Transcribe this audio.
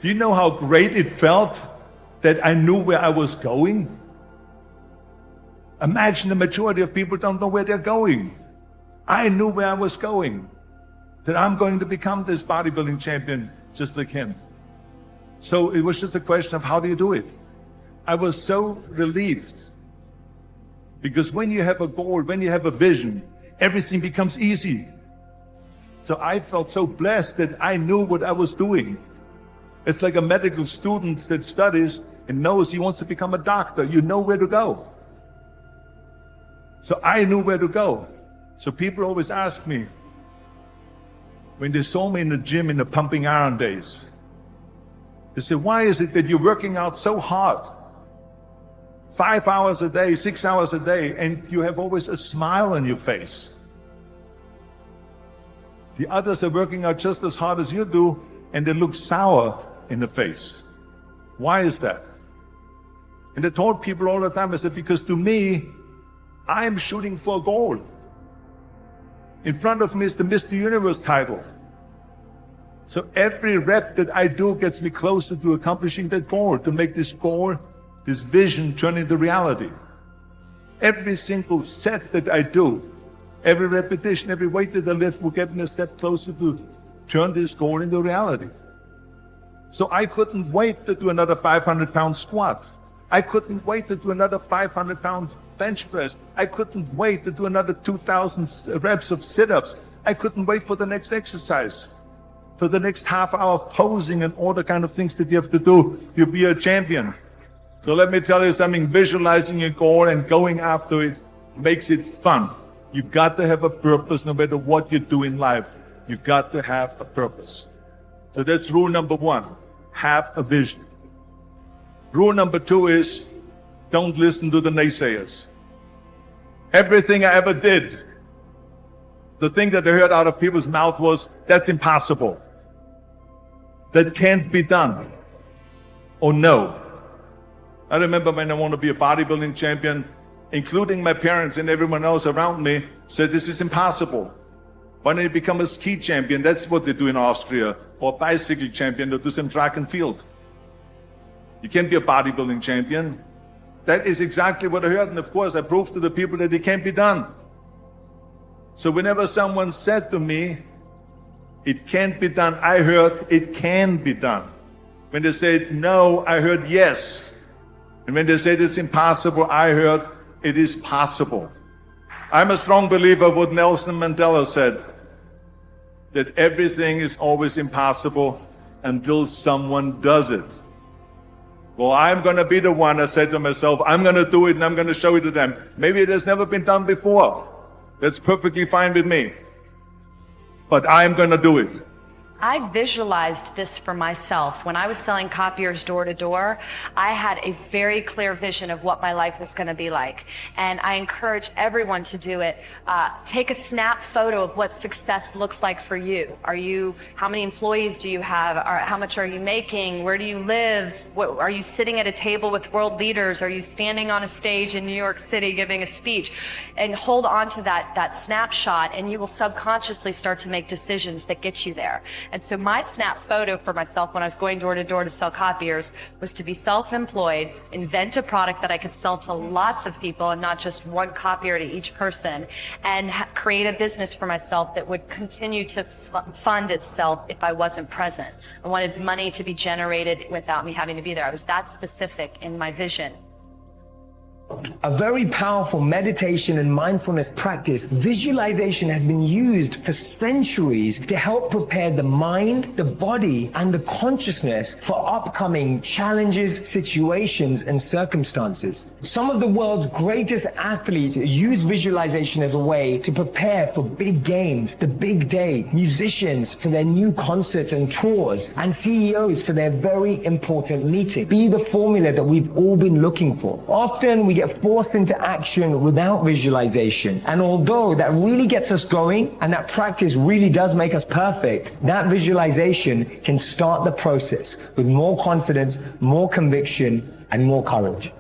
Do you know how great it felt that I knew where I was going? Imagine the majority of people don't know where they're going. I knew where I was going, that I'm going to become this bodybuilding champion just like him. So it was just a question of how do you do it? I was so relieved, because when you have a goal, when you have a vision, everything becomes easy. So I felt so blessed that I knew what I was doing. It's like a medical student that studies and knows he wants to become a doctor. You know where to go. So I knew where to go. So people always ask me, when they saw me in the gym in the pumping iron days, they say, why is it that you're working out so hard? 5 hours a day, 6 hours a day, and you have always a smile on your face. The others are working out just as hard as you do, and they look sour in the face. Why is that? And I told people all the time, I said, because to me, I'm shooting for a goal. In front of me is the Mr. Universe title. So every rep that I do gets me closer to accomplishing that goal, to make this goal, this vision turn into reality. Every single set that I do, every repetition, every weight that I lift will get me a step closer to turn this goal into reality. So I couldn't wait to do another 500-pound squat. I couldn't wait to do another 500-pound bench press. I couldn't wait to do another 2,000 reps of sit-ups. I couldn't wait for the next exercise, for the next half hour of posing and all the kind of things that you have to do to be a champion. So let me tell you something, visualizing a goal and going after it makes it fun. You've got to have a purpose no matter what you do in life. You've got to have a purpose. So that's rule number one, have a vision. Rule number two is, don't listen to the naysayers. Everything I ever did, the thing that I heard out of people's mouth was, that's impossible. That can't be done. Or no. I remember when I wanted to be a bodybuilding champion, including my parents and everyone else around me, said, this is impossible. Why don't you become a ski champion? That's what they do in Austria. Or a bicycle champion, or do some track and field. You can't be a bodybuilding champion. That is exactly what I heard, and of course I proved to the people that it can't be done. So whenever someone said to me, it can't be done, I heard, it can be done. When they said no, I heard yes. And when they said it's impossible, I heard it is possible. I'm a strong believer of what Nelson Mandela said, that everything is always impossible until someone does it. Well, I'm going to be the one, I said to myself, I'm going to do it and I'm going to show it to them. Maybe it has never been done before. That's perfectly fine with me. But I'm going to do it. I visualized this for myself. When I was selling copiers door to door, I had a very clear vision of what my life was going to be like. And I encourage everyone to do it. Take a snap photo of what success looks like for you. How many employees do you have? How much are you making? Where do you live? Are you sitting at a table with world leaders? Are you standing on a stage in New York City giving a speech? And hold on to that snapshot, and you will subconsciously start to make decisions that get you there. And so my snap photo for myself when I was going door to door to sell copiers was to be self-employed, invent a product that I could sell to lots of people and not just one copier to each person, and create a business for myself that would continue to fund itself if I wasn't present. I wanted money to be generated without me having to be there. I was that specific in my vision. A very powerful meditation and mindfulness practice, visualization has been used for centuries to help prepare the mind, the body, and the consciousness for upcoming challenges, situations, and circumstances. Some of the world's greatest athletes use visualization as a way to prepare for big games, the big day, musicians for their new concerts and tours, and CEOs for their very important meeting. Be the formula that we've all been looking for. Often we get forced into action without visualization. And although that really gets us going and that practice really does make us perfect, that visualization can start the process with more confidence, more conviction, and more courage.